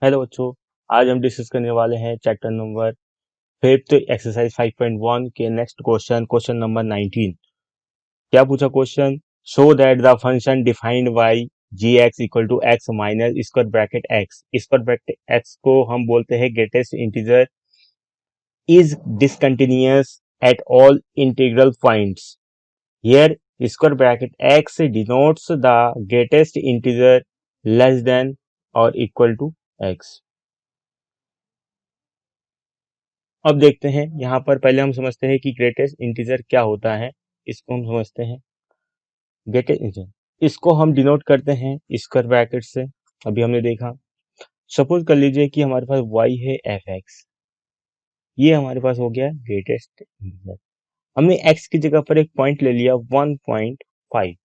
Hello बच्चों, आज हम डिस्कस करने वाले हैं चैप्टर नंबर 5 एक्सरसाइज 5.1 के नेक्स्ट क्वेश्चन नंबर 19। क्या पूछा question? Show that the function defined by G x equal to x minus square bracket X. Square bracket X को हम बोलते हैं greatest integer is discontinuous at all integral points. Here square bracket x denotes the greatest integer less than or equal to x। अब देखते हैं यहाँ पर पहले हम समझते हैं कि ग्रेटेस्ट इंटीजर क्या होता है। इसको हम समझते हैं। ग्रेटेस्ट इंटीजर इसको हम डिनोट करते हैं स्क्वायर ब्रैकेट से। अभी हमने देखा, सपोज कर लीजिए कि हमारे पास y है एफ एक्स, ये हमारे पास हो गया ग्रेटेस्ट इंटीजर। हमने x की जगह पर एक पॉइंट ले लिया 1.5।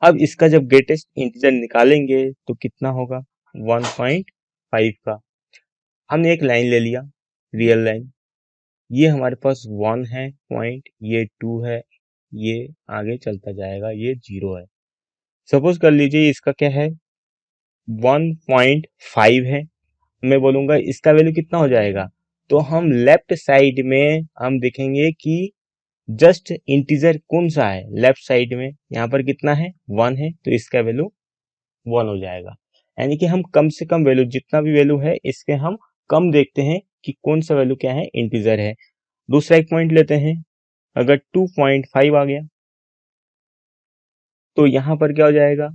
अब इसका जब ग्रेटेस्ट इंटीजर निकालेंगे तो कितना होगा? 1.5 का। हमने एक लाइन ले लिया, रियल लाइन। ये हमारे पास 1 है पॉइंट, ये 2 है, ये आगे चलता जाएगा, ये 0 है। सपोज कर लीजिए इसका क्या है? 1.5 है। मैं बोलूंगा इसका वैल्यू कितना हो जाएगा? तो हम लेफ्ट साइड में हम देखेंगे कि जस्ट इंटीजर कौन सा है लेफ्ट साइड में। यहाँ पर कितना है? 1 है, तो इसका वैल्यू 1 हो जाएगा। यानी कि हम कम से कम वैल्यू, जितना भी वैल्यू है इसके हम कम देखते हैं कि कौन सा वैल्यू क्या है, इंटीजर है। दूसरा एक पॉइंट लेते हैं, अगर 2.5 आ गया तो यहाँ पर क्या हो जाएगा?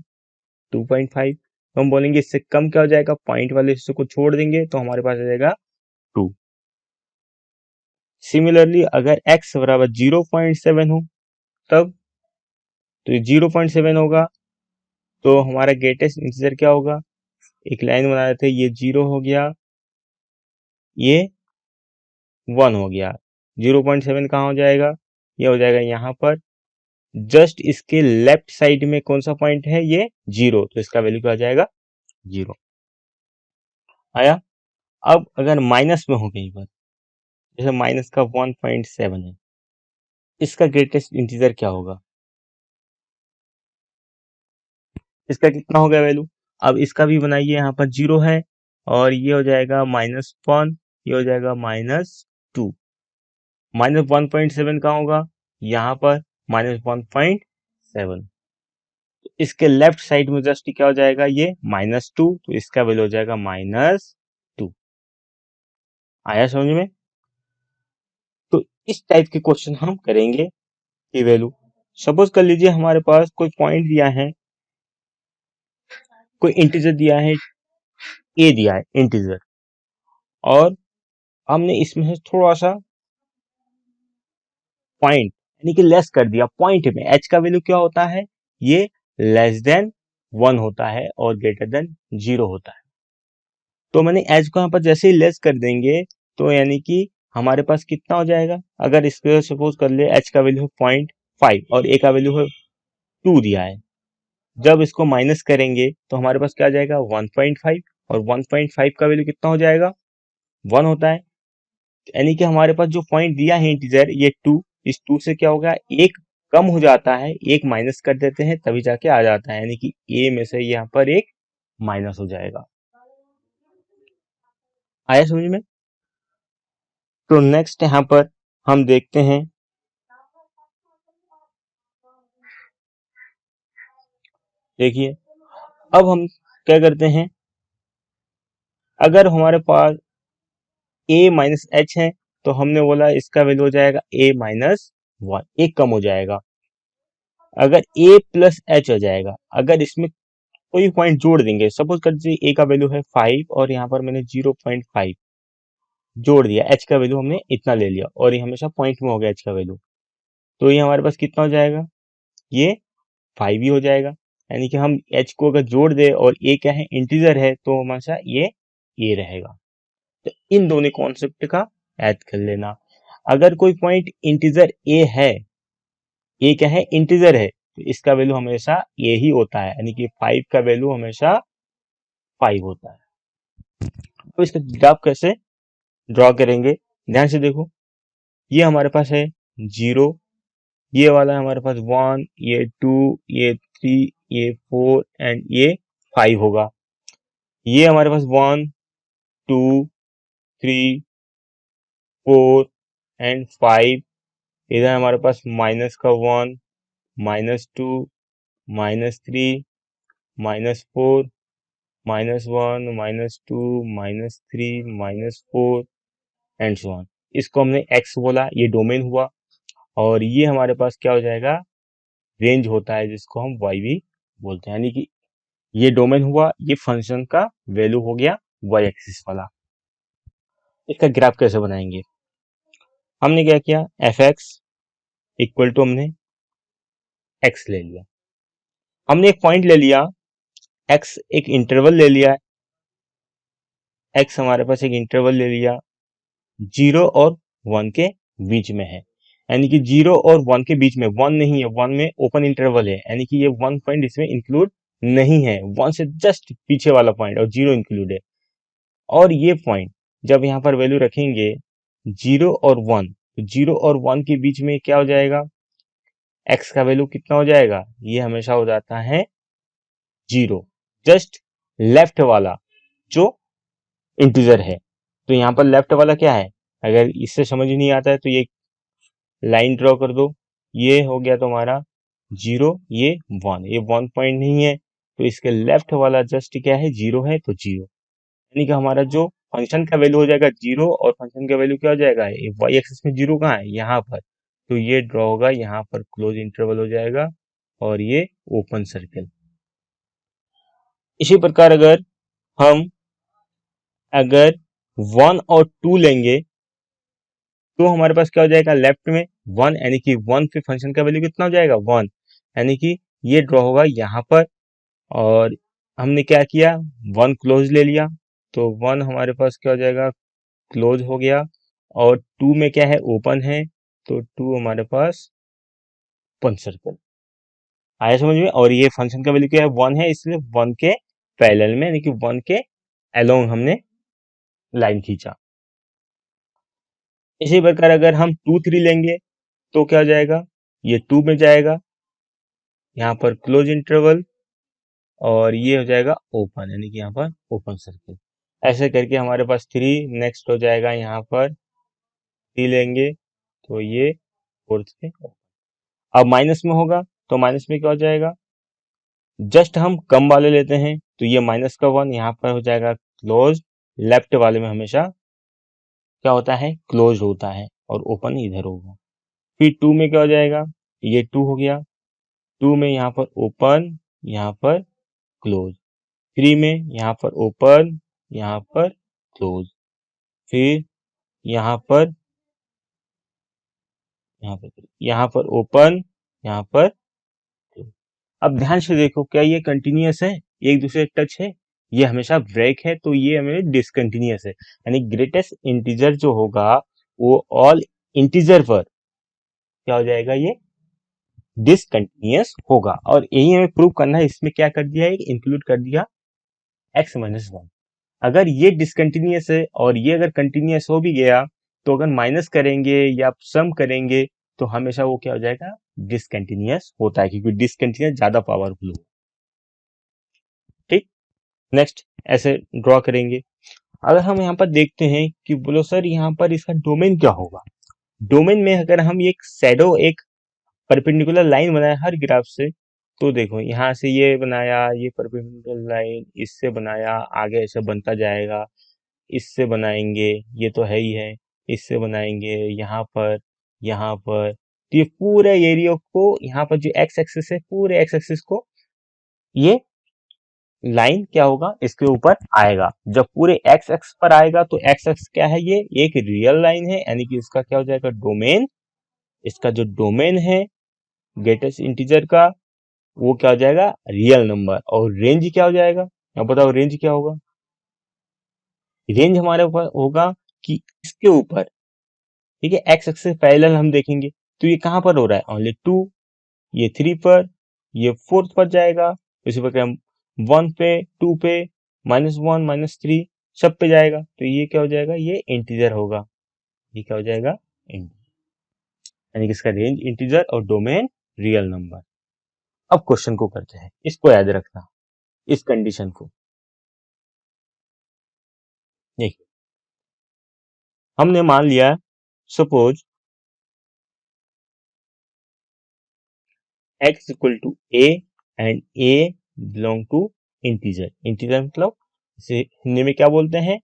2.5। तो हम बोलेंगे इससे कम क्या हो जाएगा? पॉइंट वाले हिस्से को छोड़ देंगे तो हमारे पास आ जाएगा 2। सिमिलरली अगर x बराबर 0.7 हो तब, तो ये 0.7 होगा तो हमारा ग्रेटेस्ट इंटीजर क्या होगा? एक लाइन बना रहे थे, ये 0 हो गया, ये 1 हो गया। 0.7 कहाँ हो जाएगा? ये हो जाएगा यहाँ पर। जस्ट इसके लेफ्ट साइड में कौन सा पॉइंट है? ये 0, तो इसका वैल्यू क्या हो जाएगा? 0 आया। अब अगर माइनस में हो कहीं पर, जैसे माइनस का 1.7 है, इसका ग्रेटेस्ट इंटीजर क्या होगा? इसका कितना होगा वैल्यू? अब इसका भी बनाइए, यहाँ पर 0 है और ये हो जाएगा -1, ये हो जाएगा -2। -1.7 कहाँ होगा? यहाँ पर -1.7। इसके लेफ्ट साइड में जस्ट क्या हो जाएगा? ये -2, तो इसका वैल्यू हो जाएगा -2। आया समझ में? तो इस टाइप के क्वेश्चन हम करेंगे की वैल्यू। सपोज कर लीजिए हमारे पास कोई पॉइंट दिया है, कोई इंटीजर दिया है, ए दिया है इंटीजर, और हमने इसमें से थोड़ा सा पॉइंट यानी कि लेस कर दिया। पॉइंट में एच का वैल्यू क्या होता है? ये लेस देन 1 होता है और ग्रेटर देन 0 होता है। तो मैंने एच को यहाँ पर जैसे ही लेस कर देंगे तो यानी कि हमारे पास कितना हो जाएगा? अगर इसको सपोज कर ले एच का वैल्यू है 0.5 और ए का वैल्यू है 2 दिया है, जब इसको माइनस करेंगे तो हमारे पास क्या आ जाएगा? 1.5, और 1.5 का वैल्यू कितना हो जाएगा? 1 होता है। यानी कि हमारे पास जो पॉइंट दिया है इंटीजर, ये 2, इस 2 से क्या होगा? एक कम हो जाता है, एक माइनस कर देते हैं तभी जाके आ जाता है, यानी कि ए में से यहाँ पर एक माइनस हो जाएगा। आया समझ में? तो नेक्स्ट यहाँ पर हम देखते हैं, देखिए अब हम क्या करते हैं, अगर हमारे पास a माइनस एच है तो हमने बोला इसका वैल्यू हो जाएगा a माइनस 1, एक कम हो जाएगा। अगर a प्लस एच हो जाएगा, अगर इसमें कोई पॉइंट जोड़ देंगे, सपोज कर दीजिए a का वैल्यू है 5 और यहाँ पर मैंने 0.5 जोड़ दिया, h का वैल्यू हमने इतना ले लिया और ये हमेशा पॉइंट में हो गया h का वैल्यू, तो ये हमारे पास कितना हो जाएगा? ये 5 ही हो जाएगा। यानी कि हम h को अगर जोड़ दे और a क्या है? इंटीजर है, तो हमेशा ये a रहेगा। तो इन दोनों कॉन्सेप्ट का याद कर लेना। अगर कोई पॉइंट इंटीजर a है, a क्या है? इंटीजर है, तो इसका वैल्यू हमेशा a ही होता है, यानी कि 5 का वैल्यू हमेशा 5 होता है। तो इसका ग्राफ कैसे ड्रॉ करेंगे? ध्यान से देखो, ये हमारे पास है 0, ये वाला हमारे पास 1, ये 2, ये 3, ये 4 एंड ये 5 होगा। ये हमारे पास 1 2 3 4 एंड 5, इधर हमारे पास माइनस का 1 -2 -3 -4 -1 -2 -3 -4 एंड सो ऑन। इसको हमने x बोला, ये डोमेन हुआ, और ये हमारे पास क्या हो जाएगा, रेंज होता है जिसको हम y भी बोलते हैं। यानी कि ये डोमेन हुआ, ये फंक्शन का वैल्यू हो गया y एक्सिस वाला। इसका ग्राफ कैसे बनाएंगे, हमने क्या किया, एफ एक्स इक्वल टू हमने x ले लिया, हमने एक पॉइंट ले लिया, x एक इंटरवल ले लिया, x हमारे पास एक इंटरवल ले लिया 0 और 1 के बीच में है। यानी कि 0 और 1 के बीच में, 1 नहीं है, 1 में ओपन इंटरवल है, यानी कि ये 1 पॉइंट इसमें इंक्लूड नहीं है, 1 से जस्ट पीछे वाला पॉइंट, और 0 इंक्लूड है। और ये पॉइंट जब यहाँ पर वैल्यू रखेंगे 0 और 1, तो 0 और 1 के बीच में क्या हो जाएगा, x का वैल्यू कितना हो जाएगा, ये हमेशा हो जाता है 0, जस्ट लेफ्ट वाला जो इंटीजर है। तो यहाँ पर लेफ्ट वाला क्या है, अगर इससे समझ नहीं आता है तो ये लाइन ड्रॉ कर दो, ये हो गया तुम्हारा 0, ये 1, ये 1 पॉइंट नहीं है, तो इसके लेफ्ट वाला जस्ट क्या है, 0 है, तो 0, यानी कि हमारा जो फंक्शन का वैल्यू हो जाएगा 0, और फंक्शन का वैल्यू क्या हो जाएगा, वाई एक्सिस में 0 कहाँ है, यहाँ पर, तो ये ड्रॉ होगा, यहाँ पर क्लोज इंटरवल हो जाएगा, और ये ओपन सर्कल। इसी प्रकार हम अगर 1 और 2 लेंगे तो हमारे पास क्या हो जाएगा, लेफ्ट में 1, यानी कि 1 पे फंक्शन का वैल्यू कितना हो जाएगा, 1, यानी कि ये ड्रॉ होगा यहाँ पर, और हमने क्या किया, 1 क्लोज ले लिया, तो 1 हमारे पास क्या हो जाएगा, क्लोज हो गया, और 2 में क्या है, ओपन है, तो 2 हमारे पास ओपन सर्कल आया समझ में। और ये फंक्शन का वैल्यू क्या है, 1 है, इसलिए 1 के पैरेलल में, यानी कि 1 के अलोंग हमने लाइन खींचा। इसी प्रकार अगर हम 2 3 लेंगे तो क्या हो जाएगा, ये 2 में जाएगा, यहाँ पर क्लोज इंटरवल, और ये हो जाएगा ओपन, यानी कि यहाँ पर ओपन सर्कल। ऐसे करके हमारे पास 3 नेक्स्ट हो जाएगा, यहाँ पर 3 लेंगे तो ये फोर्थ पे। अब माइनस में होगा तो माइनस में क्या हो जाएगा, जस्ट हम कम वाले लेते हैं, तो ये माइनस का 1 यहाँ पर हो जाएगा क्लोज, लेफ्ट वाले में हमेशा क्या होता है, क्लोज होता है, और ओपन इधर होगा। फिर 2 में क्या हो जाएगा, ये 2 हो गया, 2 में यहाँ पर ओपन, यहाँ पर क्लोज, 3 में यहाँ पर ओपन, यहाँ पर क्लोज, फिर यहाँ पर यहाँ पर ओपन, यहाँ पर क्लोज। अब ध्यान से देखो, क्या ये कंटिन्यूअस है, एक दूसरे टच है, ये हमेशा ब्रेक है, तो ये हमें डिसकंटिन्यूअस है, यानी ग्रेटेस्ट इंटीजर जो होगा वो ऑल इंटीजर पर क्या हो जाएगा, ये डिसकंटिन्यूअस होगा। और यही हमें प्रूव करना है, इसमें क्या कर दिया है, इंक्लूड कर दिया x-1। अगर ये डिसकंटिन्यूअस है और ये अगर कंटिन्यूअस हो भी गया, तो अगर माइनस करेंगे या सम करेंगे तो हमेशा वो क्या हो जाएगा, डिसकंटिन्यूअस होता है, क्योंकि डिसकंटिन्यूअस ज्यादा पावरफुल हो। ठीक, नेक्स्ट ऐसे ड्रॉ करेंगे। अगर हम यहाँ पर देखते हैं कि बोलो सर यहाँ पर इसका डोमेन क्या होगा, डोमेन में अगर हम एक शैडो, एक परपेंडिकुलर लाइन बनाए हर ग्राफ से, तो देखो यहाँ से ये बनाया, ये परपेंडिकुलर लाइन इससे बनाया, आगे ऐसे बनता जाएगा, इससे बनाएंगे, ये तो है ही है, इससे बनाएंगे यहाँ पर, तो ये पूरे एरिया को, यहाँ पर जो एक्स एक्सिस है, पूरे एक्स एक्सिस को ये लाइन क्या होगा, इसके ऊपर आएगा। जब पूरे एक्स एक्स पर आएगा तो एक्स एक्स क्या है, ये एक रियल लाइन है, यानी कि इसका क्या हो जाएगा, डोमेन, इसका जो डोमेन है ग्रेटेस्ट इंटीजर का, वो क्या हो जाएगा, रियल नंबर। और रेंज क्या हो जाएगा, अब बताओ रेंज क्या होगा, रेंज हमारे ऊपर होगा कि इसके ऊपर, ठीक है, एक्स एक्सिस से पैरेलल हम देखेंगे, तो ये कहां पर हो रहा है, ओनली 2, ये 3 पर, ये 4 पर जाएगा, इसी प्रकार 1 पे, 2 पे, -1 -3 सब पे जाएगा, तो ये क्या हो जाएगा, ये इंटीजर होगा, ये क्या हो जाएगा, यानी कि इसका रेंज इंटीजर और डोमेन रियल नंबर। अब क्वेश्चन को करते हैं, इसको याद रखना, इस कंडीशन को। देखिए हमने मान लिया, suppose x equal to a and a belong to integer. Integer मतलब इसे हिंदी में क्या बोलते हैं,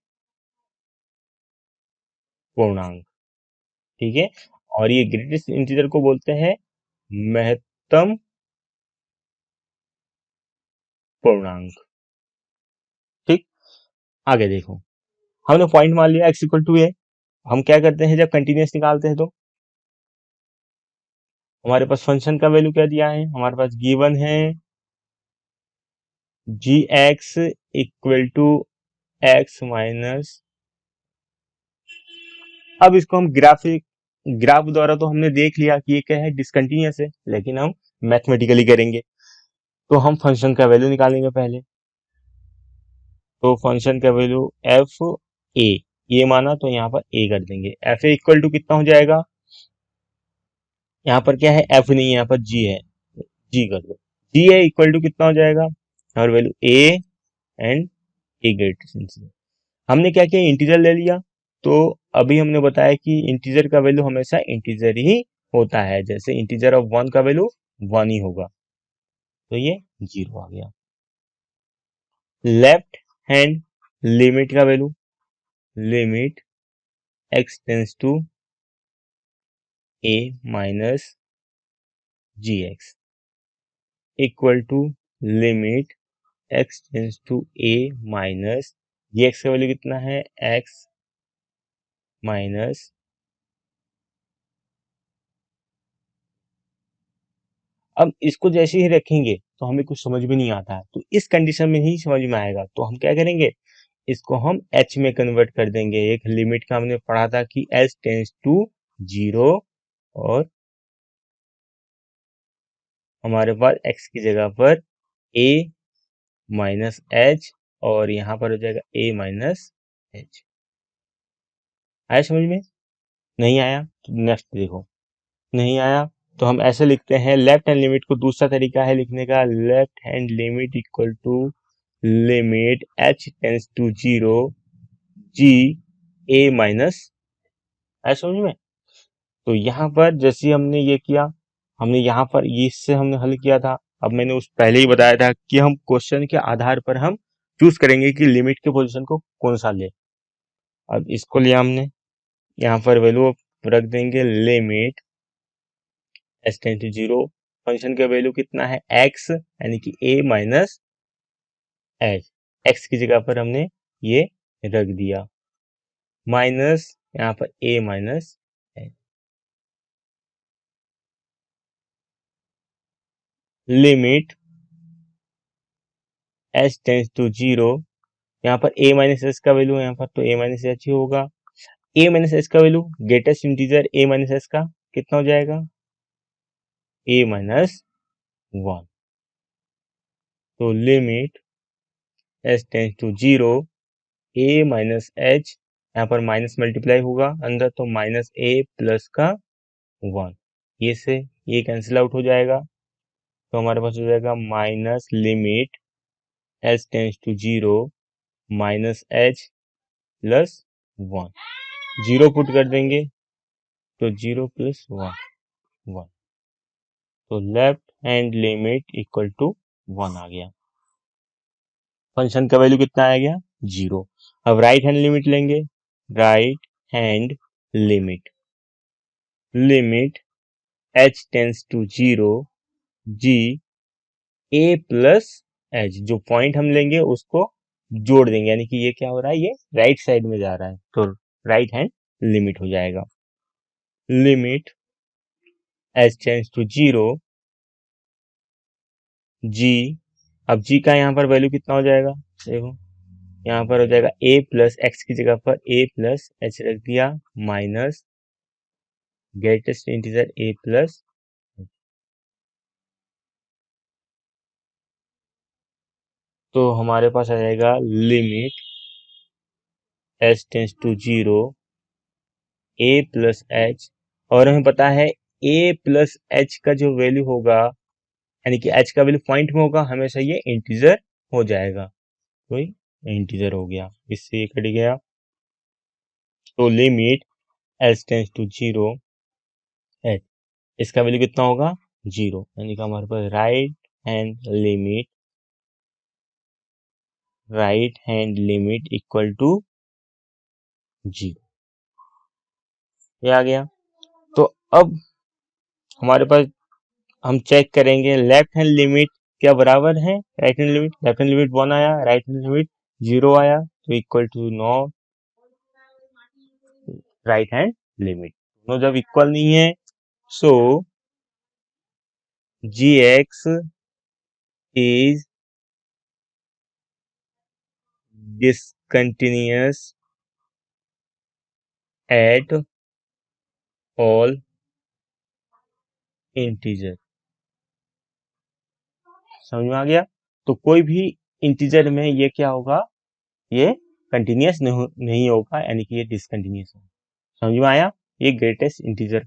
पूर्णांक। ठीक है, और ये ग्रेटेस्ट इंटीजर को बोलते हैं महत्तम पूर्णांक। ठीक, आगे देखो, हमने पॉइंट मान लिया x इक्वल टू a। हम क्या करते हैं, जब कंटिन्यूअस निकालते हैं तो हमारे पास फंक्शन का वैल्यू क्या दिया है, हमारे पास गिवन है G x equal to x minus. अब इसको हम ग्राफ द्वारा तो हमने देख लिया कि ये क्या है, डिसकंटिन्यूअस है, लेकिन हम मैथमेटिकली करेंगे तो हम फंक्शन का वैल्यू निकालेंगे पहले। तो फंक्शन का वैल्यू एफ ए, ये माना तो यहाँ पर ए कर देंगे। एफ ए इक्वल टू कितना हो जाएगा, यहाँ पर क्या है, एफ नहीं है, यहाँ पर जी है, जी कर दो। जी ए इक्वल टू कितना हो जाएगा, और value A and A greater. हमने क्या किया, इंटीजर ले लिया। तो अभी हमने बताया कि इंटीजर का वैल्यू हमेशा इंटीजर ही होता है, जैसे इंटीजर ऑफ 1 का वैल्यू 1 ही होगा, तो ये 0 आ गया। लेफ्ट हैंड लिमिट का value, limit x tends to a minus G x equal to limit x tends to a minus G X का वैल्यू कितना है, x माइनस। अब इसको जैसे ही रखेंगे तो हमें कुछ समझ में नहीं आता है, तो इस कंडीशन में ही समझ में आएगा। तो हम क्या करेंगे, इसको हम h में कन्वर्ट कर देंगे। एक लिमिट का हमने पढ़ा था कि h टेंस टू 0, और हमारे पास x की जगह पर a माइनस एच, और यहाँ पर हो जाएगा a माइनस एच। आया समझ में? नहीं आया तो नेक्स्ट देखो। नहीं आया तो हम ऐसे लिखते हैं, लेफ्ट हैंड लिमिट को दूसरा तरीका है लिखने का, left hand limit equal to limit h tends to 0 G a minus. आया समझ में? तो यहाँ पर जैसे हमने ये किया, हमने यहाँ पर ये इससे हमने हल किया था। अब मैंने उस पहले ही बताया था कि हम क्वेश्चन के आधार पर हम चूज करेंगे कि लिमिट के पोजीशन को कौन सा ले। अब इसको लिया हमने, यहाँ पर वैल्यू रख देंगे limit as tend to 0। Function का वैल्यू कितना है, x, यानी कि a माइनस एच। एक्स की जगह पर हमने ये रख दिया, माइनस यहाँ पर a minus H. Limit H tends to 0, यहाँ पर a माइनस एच का वैल्यू है, यहाँ पर तो a माइनस एच ही होगा। a माइनस एच का value greatest integer a minus H का कितना हो जाएगा, a माइनस 1। तो limit H tends to 0, a minus H, यहाँ पर माइनस मल्टीप्लाई होगा अंदर, तो माइनस a प्लस का 1, ये से ये कैंसिल आउट हो जाएगा। तो हमारे पास हो जाएगा minus limit H tends to 0 minus H plus 1। 0 put कर देंगे तो 0 प्लस 1। तो left hand limit equal to 1 आ गया। फंक्शन का वैल्यू कितना आ गया, 0। अब राइट हैंड लिमिट लेंगे, right hand limit, limit h tends to 0 g a plus h, जो पॉइंट हम लेंगे उसको जोड़ देंगे, यानी कि ये क्या हो रहा है, ये राइट साइड में जा रहा है, तो राइट हैंड लिमिट हो जाएगा। Limit h tends to 0 g, अब g का यहाँ पर वैल्यू कितना हो जाएगा, देखो यहाँ पर हो जाएगा a प्लस एक्स की जगह पर a प्लस एच रख दिया, minus greatest integer a plus. तो हमारे पास आ जाएगा limit h tends to 0 a plus H, और हमें पता है a प्लस एच का जो वैल्यू होगा, यानी कि h का वैल्यू पॉइंट में होगा, हमेशा ये इंटीजर हो जाएगा, तो इंटीजर हो गया, इससे ये कट गया। तो limit as tends to 0 h, इसका वैल्यू कितना होगा 0, यानी कि हमारे पास right hand limit equal to 0, ये आ गया। तो अब हमारे पास हम चेक करेंगे लेफ्ट हैंड लिमिट क्या बराबर है right hand limit. Left hand limit 1 आया, राइट हैंड लिमिट 0 आया, तो equal to no right hand limit. दोनों जब इक्वल नहीं है सो gx is discontinuous at all integer। समझ में आ गया। तो कोई भी इंटीजर में ये क्या होगा, ये कंटिन्यूस नहीं होगा, यानी कि ये डिसकंटिन्यूस होगा। समझ में आया, ये ग्रेटेस्ट इंटीजर का